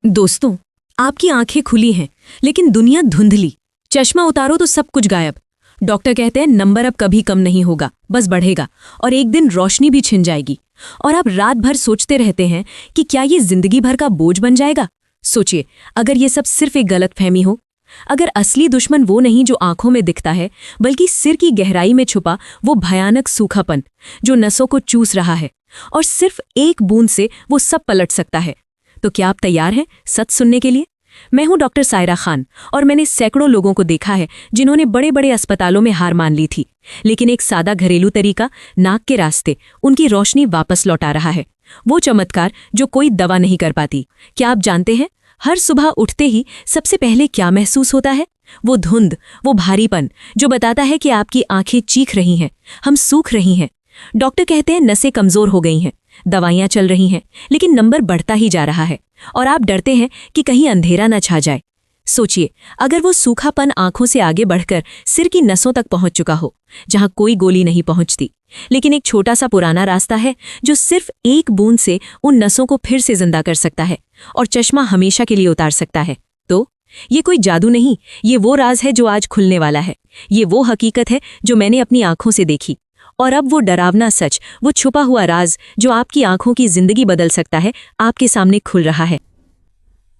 दोस्तों, आपकी आंखें खुली हैं, लेकिन दुनिया धुंधली। चश्मा उतारो तो सब कुछ गायब। डॉक्टर कहते हैं नंबर अब कभी कम नहीं होगा, बस बढ़ेगा और एक दिन रोशनी भी छिन जाएगी। और आप रात भर सोचते रहते हैं कि क्या ये जिंदगी भर का बोझ बन जाएगा। सोचिए, अगर ये सब सिर्फ एक गलतफहमी हो, अगर असली दुश्मन वो नहीं जो आंखों में दिखता है, बल्कि सिर की गहराई में छुपा वो भयानक सूखापन जो नसों को चूस रहा है और सिर्फ एक बूंद से वो सब पलट सकता है। तो क्या आप तैयार हैं सच सुनने के लिए? मैं हूं डॉक्टर सायरा खान और मैंने सैकड़ों लोगों को देखा है जिन्होंने बड़े बड़े अस्पतालों में हार मान ली थी, लेकिन एक सादा घरेलू तरीका, नाक के रास्ते, उनकी रोशनी वापस लौटा रहा है। वो चमत्कार जो कोई दवा नहीं कर पाती। क्या आप जानते हैं हर सुबह उठते ही सबसे पहले क्या महसूस होता है? वो धुंध, वो भारीपन जो बताता है कि आपकी आंखें चीख रही हैं, हम सूख रही हैं। डॉक्टर कहते हैं नसें कमजोर हो गई हैं, दवाइयां चल रही हैं, लेकिन नंबर बढ़ता ही जा रहा है और आप डरते हैं कि कहीं अंधेरा न छा जाए। सोचिए, अगर वो सूखापन आंखों से आगे बढ़कर सिर की नसों तक पहुंच चुका हो, जहां कोई गोली नहीं पहुंचती, लेकिन एक छोटा सा पुराना रास्ता है जो सिर्फ एक बूंद से उन नसों को फिर से जिंदा कर सकता है और चश्मा हमेशा के लिए उतार सकता है। तो ये कोई जादू नहीं, ये वो राज है जो आज खुलने वाला है। ये वो हकीकत है जो मैंने अपनी आंखों से देखी, और अब वो डरावना सच, वो छुपा हुआ राज जो आपकी आंखों की जिंदगी बदल सकता है, आपके सामने खुल रहा है।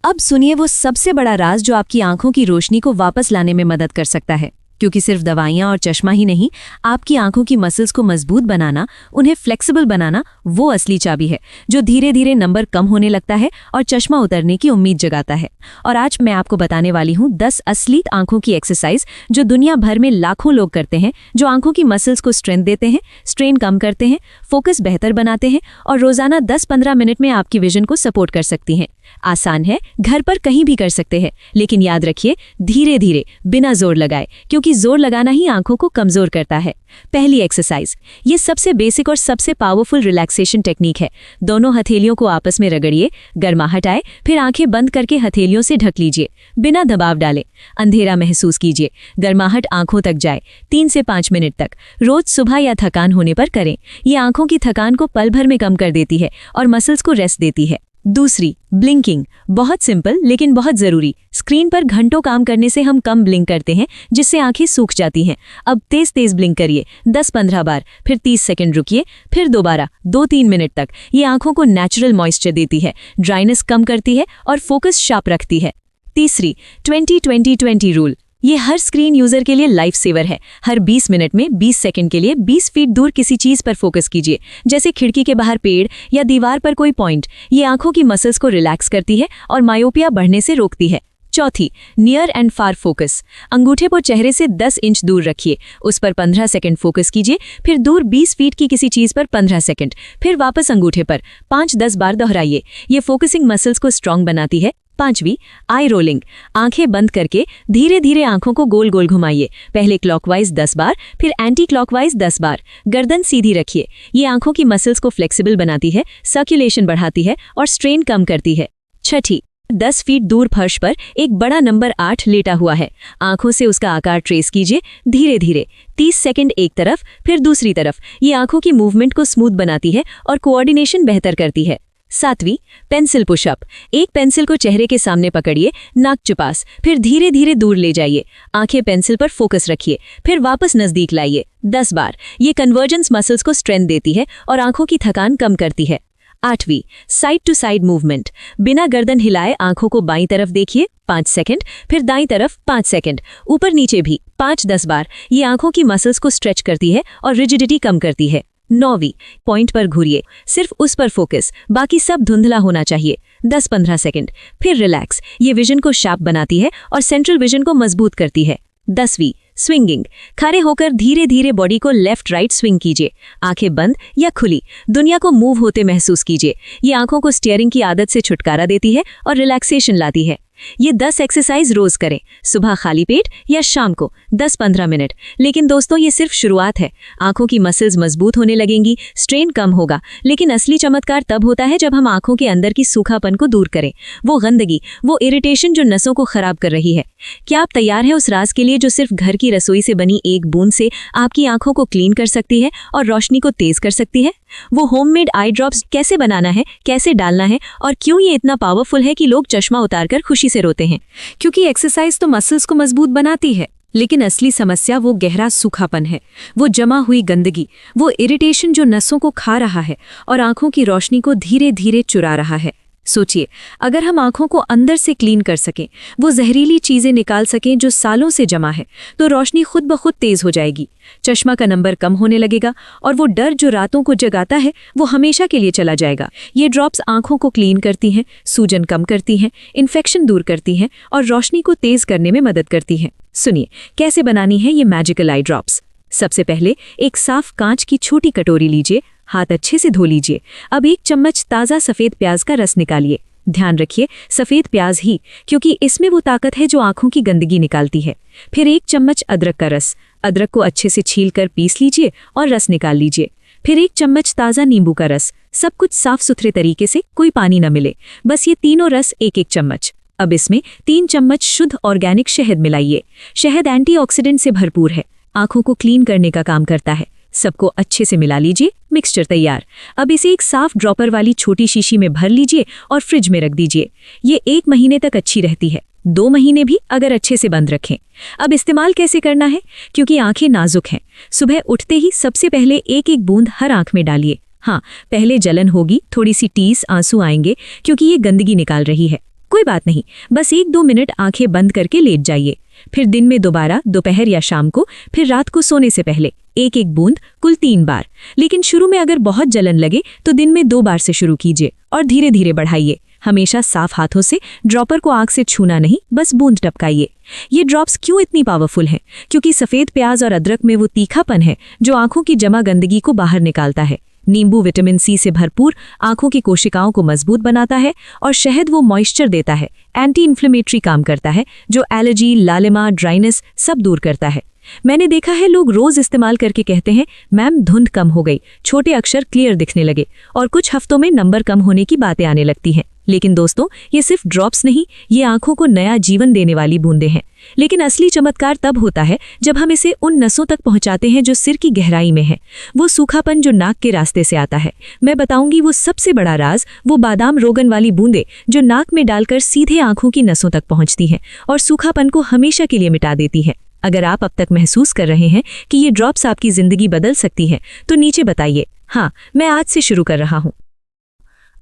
अब सुनिए वो सबसे बड़ा राज जो आपकी आंखों की रोशनी को वापस लाने में मदद कर सकता है, क्योंकि सिर्फ दवाइयां और चश्मा ही नहीं, आपकी आंखों की मसल्स को मजबूत बनाना, उन्हें फ्लेक्सिबल बनाना, वो असली चाबी है जो धीरे धीरे नंबर कम होने लगता है और चश्मा उतरने की उम्मीद जगाता है। और आज मैं आपको बताने वाली हूँ 10 असली आंखों की एक्सरसाइज जो दुनिया भर में लाखों लोग करते हैं, जो आंखों की मसल्स को स्ट्रेंथ देते हैं, स्ट्रेन कम करते हैं, फोकस बेहतर बनाते हैं और रोजाना 10-15 मिनट में आपकी विजन को सपोर्ट कर सकती हैं। आसान है, घर पर कहीं भी कर सकते हैं, लेकिन याद रखिए धीरे धीरे, बिना जोर लगाए, क्योंकि जोर लगाना ही आंखों को कमजोर करता है। पहली एक्सरसाइज, ये सबसे बेसिक और सबसे पावरफुल रिलैक्सेशन टेक्निक है। दोनों हथेलियों को आपस में रगड़िए, गर्माहट आए, फिर आंखें बंद करके हथेलियों से ढक लीजिए, बिना दबाव डाले। अंधेरा महसूस कीजिए, गर्माहट आंखों तक जाए, 3 से 5 मिनट तक। रोज सुबह या थकान होने पर करें। ये आंखों की थकान को पल भर में कम कर देती है और मसल्स को रेस्ट देती है। दूसरी, ब्लिंकिंग। बहुत सिंपल लेकिन बहुत जरूरी। स्क्रीन पर घंटों काम करने से हम कम ब्लिंक करते हैं, जिससे आंखें सूख जाती हैं। अब तेज तेज ब्लिंक करिए, 10-15 बार, फिर 30 सेकंड रुकिए, फिर दोबारा 2-3 मिनट तक। ये आंखों को नेचुरल मॉइस्चर देती है, ड्राइनेस कम करती है और फोकस शार्प रखती है। तीसरी, 20-20-20 रूल। ये हर स्क्रीन यूजर के लिए लाइफ सेवर है। हर 20 मिनट में 20 सेकंड के लिए 20 फीट दूर किसी चीज पर फोकस कीजिए, जैसे खिड़की के बाहर पेड़ या दीवार पर कोई पॉइंट। ये आंखों की मसल्स को रिलैक्स करती है और मायोपिया बढ़ने से रोकती है। चौथी, नियर एंड फार फोकस। अंगूठे को चेहरे से 10 इंच दूर रखिए, उस पर 15 सेकंड फोकस कीजिए, फिर दूर 20 फीट की किसी चीज पर 15 सेकंड, फिर वापस अंगूठे पर 5-10 बार दोहराइए। ये फोकसिंग मसल्स को स्ट्रांग बनाती है। पांचवी, आई रोलिंग। आंखें बंद करके धीरे धीरे आंखों को गोल गोल घुमाइए, पहले क्लॉकवाइज 10 बार, फिर एंटी क्लॉकवाइज 10 बार। गर्दन सीधी रखिए। ये आंखों की मसल्स को फ्लेक्सिबल बनाती है, सर्कुलेशन बढ़ाती है और स्ट्रेन कम करती है। छठी, 10 फीट दूर फर्श पर एक बड़ा नंबर 8 लेटा हुआ है। आंखों से उसका आकार ट्रेस कीजिए धीरे धीरे, 30 सेकंड एक तरफ, फिर दूसरी तरफ। ये आंखों की मूवमेंट को स्मूथ बनाती है और कोऑर्डिनेशन बेहतर करती है। सातवीं, पेंसिल पुशअप। एक पेंसिल को चेहरे के सामने पकड़िए, नाक के पास, फिर धीरे धीरे दूर ले जाइए। आंखें पेंसिल पर फोकस रखिए, फिर वापस नजदीक लाइए 10 बार। ये कन्वर्जेंस मसल्स को स्ट्रेंथ देती है और आंखों की थकान कम करती है। आठवीं, साइड टू साइड मूवमेंट। बिना गर्दन हिलाए आंखों को बाईं तरफ देखिए 5 सेकंड, फिर दाईं तरफ 5 सेकंड, ऊपर नीचे भी 5-10 बार। ये आंखों की मसल्स को स्ट्रेच करती है और रिजिडिटी कम करती है। 9वीं, पॉइंट पर घूरिए, सिर्फ उस पर फोकस, बाकी सब धुंधला होना चाहिए, 10-15 सेकंड, फिर रिलैक्स। ये विजन को शार्प बनाती है और सेंट्रल विजन को मजबूत करती है। 10वीं, स्विंगिंग। खड़े होकर धीरे धीरे बॉडी को लेफ्ट राइट स्विंग कीजिए, आंखें बंद या खुली, दुनिया को मूव होते महसूस कीजिए। ये आंखों को स्टीयरिंग की आदत से छुटकारा देती है और रिलैक्सेशन लाती है। ये 10 एक्सरसाइज रोज करें, सुबह खाली पेट या शाम को 10-15 मिनट। लेकिन दोस्तों, ये सिर्फ शुरुआत है। आंखों की मसल्स मजबूत होने लगेंगी, स्ट्रेन कम होगा, लेकिन असली चमत्कार तब होता है जब हम आंखों के अंदर की सूखापन को दूर करें, वो गंदगी, वो इरिटेशन जो नसों को खराब कर रही है। क्या आप तैयार हैं उस राज के लिए जो सिर्फ घर की रसोई से बनी एक बूंद से आपकी आंखों को क्लीन कर सकती है और रोशनी को तेज कर सकती है? वो होममेड आई ड्रॉप्स कैसे बनाना है, कैसे डालना है, और क्यों ये इतना पावरफुल है कि लोग चश्मा उतारकर खुशी से रोते हैं? क्योंकि एक्सरसाइज तो मसल्स को मजबूत बनाती है, लेकिन असली समस्या वो गहरा सूखापन है, वो जमा हुई गंदगी, वो इरिटेशन जो नसों को खा रहा है और आंखों की रोशनी को धीरे धीरे चुरा रहा है। सोचिए, अगर हम आंखों को अंदर से क्लीन कर सकें, वो जहरीली चीजें निकाल सकें जो सालों से जमा है, तो रोशनी खुद ब खुद तेज हो जाएगी, चश्मा का नंबर कम होने लगेगा और वो डर जो रातों को जगाता है वो हमेशा के लिए चला जाएगा। ये ड्रॉप्स आंखों को क्लीन करती हैं, सूजन कम करती हैं, इन्फेक्शन दूर करती हैं और रोशनी को तेज करने में मदद करती हैं। सुनिए कैसे बनानी है ये मैजिकल आई ड्रॉप्स। सबसे पहले एक साफ कांच की छोटी कटोरी लीजिए, हाथ अच्छे से धो लीजिए। अब 1 चम्मच ताज़ा सफ़ेद प्याज का रस निकालिए। ध्यान रखिए, सफ़ेद प्याज ही, क्योंकि इसमें वो ताकत है जो आंखों की गंदगी निकालती है। फिर 1 चम्मच अदरक का रस, अदरक को अच्छे से छीलकर पीस लीजिए और रस निकाल लीजिए। फिर 1 चम्मच ताज़ा नींबू का रस, सब कुछ साफ सुथरे तरीके से, कोई पानी न मिले, बस ये तीनों रस 1-1 चम्मच। अब इसमें 3 चम्मच शुद्ध ऑर्गेनिक शहद मिलाइए। शहद एंटीऑक्सीडेंट से भरपूर है, आंखों को क्लीन करने का काम करता है। सबको अच्छे से मिला लीजिए, मिक्सचर तैयार। अब इसे एक साफ ड्रॉपर वाली छोटी शीशी में भर लीजिए और फ्रिज में रख दीजिए। ये 1 महीने तक अच्छी रहती है, 2 महीने भी अगर अच्छे से बंद रखें। अब इस्तेमाल कैसे करना है, क्योंकि आंखें नाजुक हैं। सुबह उठते ही सबसे पहले 1-1 बूंद हर आंख में डालिए। हाँ, पहले जलन होगी, थोड़ी सी टीस, आंसू आएंगे, क्योंकि ये गंदगी निकाल रही है। कोई बात नहीं, बस 1-2 मिनट आंखें बंद करके लेट जाइए। फिर दिन में दोबारा, दोपहर या शाम को, फिर रात को सोने से पहले 1-1 बूंद, कुल 3 बार। लेकिन शुरू में अगर बहुत जलन लगे तो दिन में 2 बार से शुरू कीजिए और धीरे धीरे बढ़ाइए। हमेशा साफ हाथों से, ड्रॉपर को आंख से छूना नहीं, बस बूंद टपकाइए। ये ड्रॉप्स क्यों इतनी पावरफुल हैं? क्योंकि सफ़ेद प्याज और अदरक में वो तीखापन है जो आंखों की जमा गंदगी को बाहर निकालता है। नींबू विटामिन सी से भरपूर, आंखों की कोशिकाओं को मजबूत बनाता है, और शहद वो मॉइस्चर देता है, एंटी इन्फ्लेमेटरी काम करता है, जो एलर्जी, लालिमा, ड्राइनेस सब दूर करता है। मैंने देखा है लोग रोज इस्तेमाल करके कहते हैं, मैम धुंध कम हो गई, छोटे अक्षर क्लियर दिखने लगे, और कुछ हफ्तों में नंबर कम होने की बातें आने लगती हैं। लेकिन दोस्तों, ये सिर्फ ड्रॉप्स नहीं, ये आंखों को नया जीवन देने वाली बूंदें हैं। लेकिन असली चमत्कार तब होता है जब हम इसे उन नसों तक पहुंचाते हैं जो सिर की गहराई में है। वो सूखापन जो नाक के रास्ते से आता है। मैं बताऊंगी वो सबसे बड़ा राज, वो बादाम रोगन वाली बूंदें जो नाक में डालकर सीधे आंखों की नसों तक पहुंचती हैं और सूखापन को हमेशा के लिए मिटा देती हैं। अगर आप अब तक महसूस कर रहे हैं कि ये ड्रॉप्स आपकी जिंदगी बदल सकती हैं, तो नीचे बताइए, हाँ, मैं आज से शुरू कर रहा हूँ।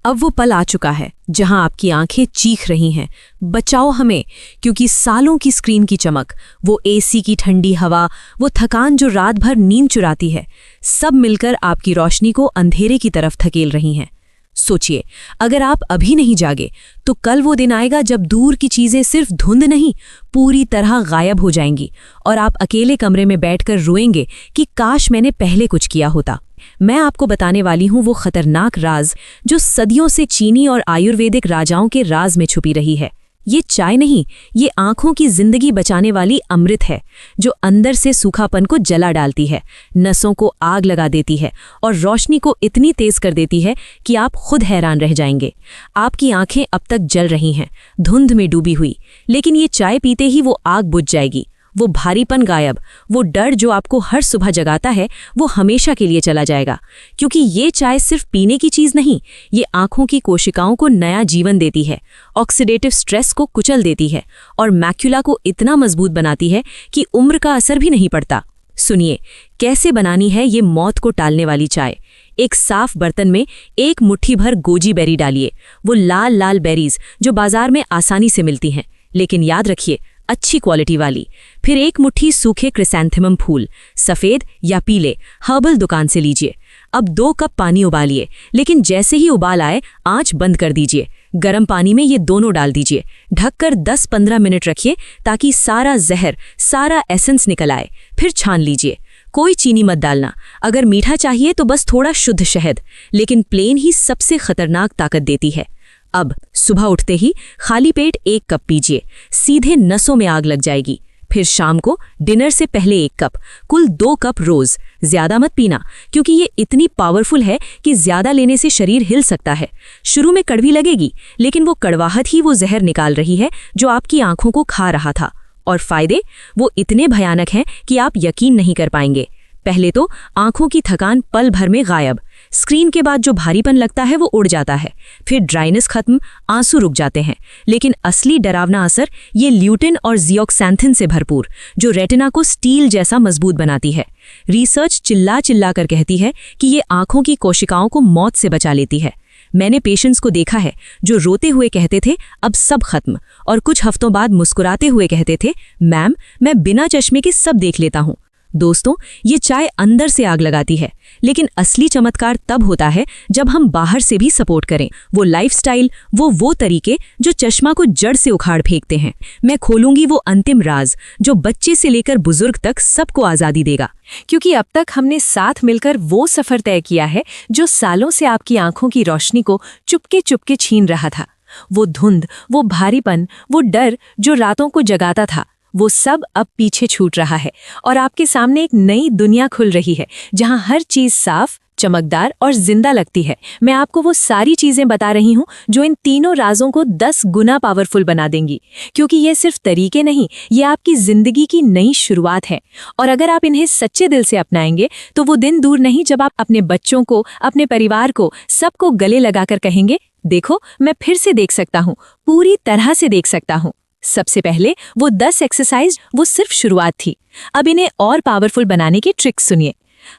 अब वो पल आ चुका है जहां आपकी आंखें चीख रही हैं, बचाओ हमें, क्योंकि सालों की स्क्रीन की चमक, वो एसी की ठंडी हवा, वो थकान जो रात भर नींद चुराती है, सब मिलकर आपकी रोशनी को अंधेरे की तरफ धकेल रही हैं। सोचिए, अगर आप अभी नहीं जागे तो कल वो दिन आएगा जब दूर की चीजें सिर्फ धुंध नहीं, पूरी तरह गायब हो जाएंगी और आप अकेले कमरे में बैठकर रोएंगे कि काश मैंने पहले कुछ किया होता। मैं आपको बताने वाली हूं वो खतरनाक राज जो सदियों से चीनी और आयुर्वेदिक राजाओं के राज में छुपी रही है। ये चाय नहीं, ये आंखों की जिंदगी बचाने वाली अमृत है, जो अंदर से सूखापन को जला डालती है, नसों को आग लगा देती है और रोशनी को इतनी तेज कर देती है कि आप खुद हैरान रह जाएंगे। आपकी आंखें अब तक जल रही हैं, धुंध में डूबी हुई, लेकिन ये चाय पीते ही वो आग बुझ जाएगी। वो भारीपन गायब, वो डर जो आपको हर सुबह जगाता है, वो हमेशा के लिए चला जाएगा। क्योंकि ये चाय सिर्फ पीने की चीज़ नहीं, ये आंखों की कोशिकाओं को नया जीवन देती है, ऑक्सीडेटिव स्ट्रेस को कुचल देती है और मैक्युला को इतना मजबूत बनाती है कि उम्र का असर भी नहीं पड़ता। सुनिए कैसे बनानी है ये मौत को टालने वाली चाय। एक साफ बर्तन में 1 मुट्ठी भर गोजी बेरी डालिए, वो लाल लाल बेरीज जो बाजार में आसानी से मिलती हैं, लेकिन याद रखिए अच्छी क्वालिटी वाली। फिर 1 मुट्ठी सूखे क्रिसैंथेमम फूल, सफ़ेद या पीले, हर्बल दुकान से लीजिए। अब 2 कप पानी उबालिए, लेकिन जैसे ही उबाल आए आंच बंद कर दीजिए। गर्म पानी में ये दोनों डाल दीजिए, ढककर 10-15 मिनट रखिए ताकि सारा जहर, सारा एसेंस निकल आए। फिर छान लीजिए। कोई चीनी मत डालना, अगर मीठा चाहिए तो बस थोड़ा शुद्ध शहद, लेकिन प्लेन ही सबसे खतरनाक ताकत देती है। अब सुबह उठते ही खाली पेट 1 कप पीजिए, सीधे नसों में आग लग जाएगी। फिर शाम को डिनर से पहले 1 कप, कुल 2 कप रोज। ज्यादा मत पीना, क्योंकि ये इतनी पावरफुल है कि ज्यादा लेने से शरीर हिल सकता है। शुरू में कड़वी लगेगी, लेकिन वो कड़वाहट ही वो जहर निकाल रही है जो आपकी आंखों को खा रहा था। और फायदे वो इतने भयानक हैं कि आप यकीन नहीं कर पाएंगे। पहले तो आंखों की थकान पल भर में गायब, स्क्रीन के बाद जो भारीपन लगता है वो उड़ जाता है। फिर ड्राइनेस खत्म, आंसू रुक जाते हैं। लेकिन असली डरावना असर ये ल्यूटिन और जियोक्सैंथिन से भरपूर, जो रेटिना को स्टील जैसा मजबूत बनाती है। रिसर्च चिल्ला चिल्ला कर कहती है कि ये आंखों की कोशिकाओं को मौत से बचा लेती है। मैंने पेशेंट्स को देखा है जो रोते हुए कहते थे अब सब खत्म, और कुछ हफ्तों बाद मुस्कुराते हुए कहते थे मैम मैं बिना चश्मे के सब देख लेता हूँ। दोस्तों, ये चाय अंदर से आग लगाती है, लेकिन असली चमत्कार तब होता है जब हम बाहर से भी सपोर्ट करें। वो लाइफस्टाइल, वो तरीके जो चश्मा को जड़ से उखाड़ फेंकते हैं। मैं खोलूंगी वो अंतिम राज जो बच्चे से लेकर बुजुर्ग तक सबको आज़ादी देगा। क्योंकि अब तक हमने साथ मिलकर वो सफर तय किया है जो सालों से आपकी आंखों की रोशनी को चुपके चुपके छीन रहा था। वो धुंध, वो भारीपन, वो डर जो रातों को जगाता था, वो सब अब पीछे छूट रहा है और आपके सामने एक नई दुनिया खुल रही है जहां हर चीज साफ, चमकदार और जिंदा लगती है। मैं आपको वो सारी चीजें बता रही हूं जो इन तीनों राजों को 10 गुना पावरफुल बना देंगी, क्योंकि ये सिर्फ तरीके नहीं, ये आपकी जिंदगी की नई शुरुआत है। और अगर आप इन्हें सच्चे दिल से अपनाएंगे तो वो दिन दूर नहीं जब आप अपने बच्चों को, अपने परिवार को, सबको गले लगाकर कहेंगे देखो मैं फिर से देख सकता हूँ, पूरी तरह से देख सकता हूँ। सबसे पहले वो 10 एक्सरसाइज वो सिर्फ शुरुआत थी। अब इन्हें और पावरफुल बनाने के ट्रिक्स सुनिए।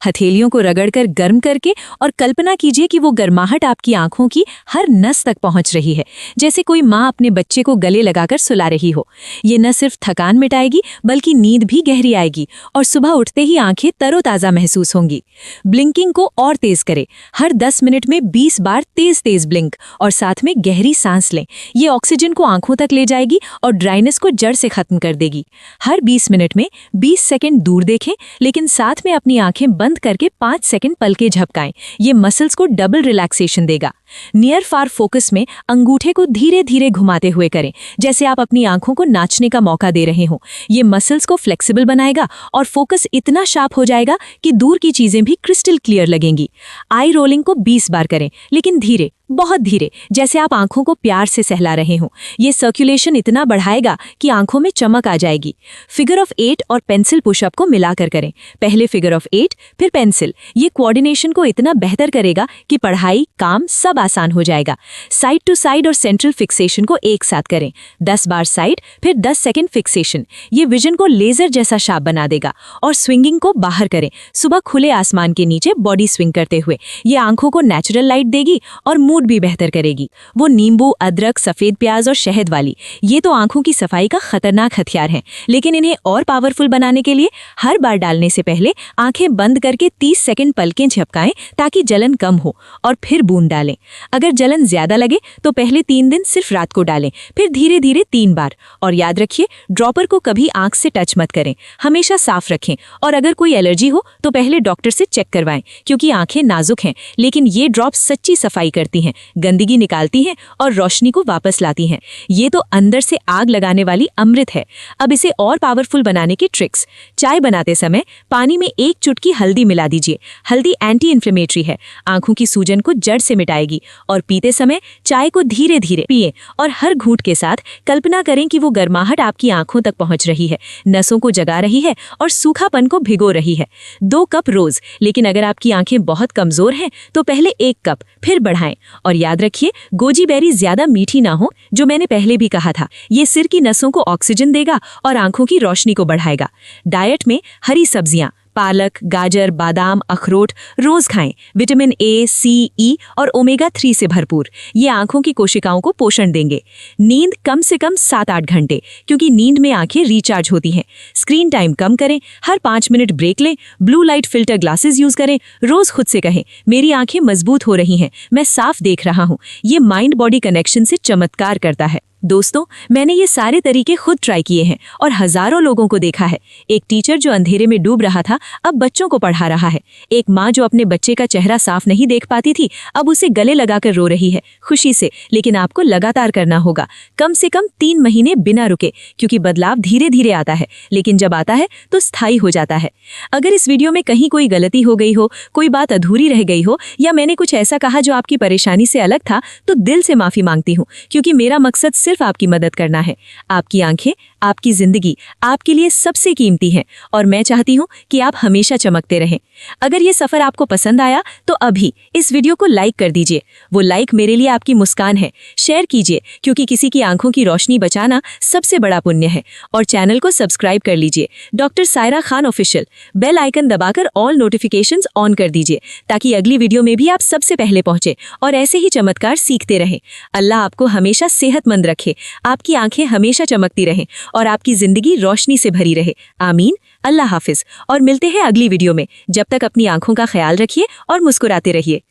हथेलियों को रगड़कर गर्म करके और कल्पना कीजिए कि वो गर्माहट आपकी आंखों की हर नस तक पहुंच रही है, जैसे कोई माँ अपने बच्चे को गले लगाकर सुला रही हो। ये न सिर्फ थकान मिटाएगी बल्कि नींद भी गहरी आएगी और सुबह उठते ही आंखें तरोताजा महसूस होंगी। ब्लिंकिंग को और तेज करें, हर 10 मिनट में 20 बार तेज तेज ब्लिंक और साथ में गहरी सांस लें। ये ऑक्सीजन को आंखों तक ले जाएगी और ड्राइनेस को जड़ से खत्म कर देगी। हर 20 मिनट में 20 सेकंड दूर देखें, लेकिन साथ में अपनी आंखें बंद करके 5 सेकंड पलके झपकाएं। ये मसल्स को डबल रिलैक्सेशन देगा। नियर फार फोकस में अंगूठे को धीरे धीरे घुमाते हुए करें, जैसे आप अपनी आंखों को नाचने का मौका दे रहे हो। ये मसल्स को फ्लेक्सिबल बनाएगा और फोकस इतना शार्प हो जाएगा कि दूर की चीजें भी क्रिस्टल क्लियर लगेंगी। आई रोलिंग को 20 बार करें, लेकिन धीरे, बहुत धीरे, जैसे आप आंखों को प्यार से सहला रहे हो। ये सर्कुलेशन इतना बढ़ाएगा कि आंखों में चमक आ जाएगी। फिगर ऑफ 8 और पेंसिल पुशअप को मिलाकर करें, पहले फिगर ऑफ 8 फिर पेंसिल। ये कोऑर्डिनेशन को इतना बेहतर करेगा कि पढ़ाई, काम सब आसान हो जाएगा। साइड टू साइड और सेंट्रल फिक्सेशन को एक साथ करें, 10 बार साइड फिर 10 सेकंड फिक्सेशन। ये विजन को लेजर जैसा शार्प बना देगा। और स्विंगिंग को बाहर करें, सुबह खुले आसमान के नीचे बॉडी स्विंग करते हुए। ये आंखों को नेचुरल लाइट देगी और मूड भी बेहतर करेगी। वो नींबू, अदरक, सफेद प्याज और शहद वाली, ये तो आंखों की सफाई का खतरनाक हथियार हैं, लेकिन इन्हें और पावरफुल बनाने के लिए हर बार डालने से पहले आंखें बंद करके 30 सेकंड पलकें झपकाएं ताकि जलन कम हो, और फिर बूंद डालें। अगर जलन ज्यादा लगे तो पहले 3 दिन सिर्फ रात को डालें, फिर धीरे धीरे 3 बार। और याद रखिए, ड्रॉपर को कभी आंख से टच मत करें, हमेशा साफ रखें। और अगर कोई एलर्जी हो तो पहले डॉक्टर से चेक करवाएं, क्योंकि आंखें नाजुक हैं, लेकिन ये ड्रॉप सच्ची सफाई करती हैं, गंदगी निकालती हैं और रोशनी को वापस लाती हैं। ये तो अंदर से आग लगाने वाली अमृत है। अब इसे और पावरफुल बनाने के ट्रिक्स। चाय बनाते समय पानी में 1 चुटकी हल्दी मिला दीजिए। हल्दी एंटी इन्फ्लेमेटरी है, आंखों की सूजन को जड़ से मिटाएगी। और पीते समय चाय को धीरे धीरे पिएं और हर घूंट के साथ कल्पना करें कि वो गर्माहट आपकी आंखों तक पहुंच रही है, नसों को जगा रही है और सूखापन को भिगो रही है। 2 कप रोज, लेकिन अगर आपकी आंखें बहुत कमजोर हैं तो पहले 1 कप फिर बढ़ाएं। और याद रखिए, गोजी बेरी ज्यादा मीठी ना हो, जो मैंने पहले भी कहा था। ये सिर की नसों को ऑक्सीजन देगा और आंखों की रोशनी को बढ़ाएगा। डाइट में हरी सब्जियां, पालक, गाजर, बादाम, अखरोट रोज खाएं। विटामिन ए, सी, ई और ओमेगा 3 से भरपूर। ये आंखों की कोशिकाओं को पोषण देंगे। नींद कम से कम 7-8 घंटे, क्योंकि नींद में आंखें रिचार्ज होती हैं। स्क्रीन टाइम कम करें, हर 5 मिनट ब्रेक लें। Blue light filter glasses use करें। रोज खुद से कहें, मेरी आंखें मजबूत हो रही हैं, मैं साफ देख रहा हूं। ये माइंड बॉडी कनेक्शन से चमत्कार करता है। दोस्तों, मैंने ये सारे तरीके खुद ट्राई किए हैं और हजारों लोगों को देखा है। एक टीचर जो अंधेरे में डूब रहा था, अब बच्चों को पढ़ा रहा है। एक माँ जो अपने बच्चे का चेहरा साफ नहीं देख पाती थी, अब उसे गले लगाकर रो रही है खुशी से। लेकिन आपको लगातार करना होगा, कम से कम 3 महीने बिना रुके, क्योंकि बदलाव धीरे धीरे आता है, लेकिन जब आता है तो स्थायी हो जाता है। अगर इस वीडियो में कहीं कोई गलती हो गई हो, कोई बात अधूरी रह गई हो, या मैंने कुछ ऐसा कहा जो आपकी परेशानी से अलग था, तो दिल से माफी मांगती हूँ, क्योंकि मेरा मकसद सिर्फ आपकी मदद करना है। आपकी आंखें, आपकी जिंदगी आपके लिए सबसे कीमती है और मैं चाहती हूँ कि आप हमेशा चमकते रहें। अगर ये सफर आपको पसंद आया तो अभी इस वीडियो को लाइक कर दीजिए। वो लाइक मेरे लिए आपकी मुस्कान है। शेयर कीजिए, क्योंकि किसी की आंखों की रोशनी बचाना सबसे बड़ा पुण्य है। और चैनल को सब्सक्राइब कर लीजिए, doctor Saira Khan official. Bell icon दबाकर ऑल नोटिफिकेशंस ऑन कर दीजिए, ताकि अगली वीडियो में भी आप सबसे पहले पहुंचे और ऐसे ही चमत्कार सीखते रहें। अल्लाह आपको हमेशा सेहतमंद रखे, आपकी आंखें हमेशा चमकती रहें और आपकी जिंदगी रोशनी से भरी रहे। आमीन। अल्लाह हाफिज और मिलते हैं अगली वीडियो में। जब तक अपनी आंखों का ख्याल रखिए और मुस्कुराते रहिए।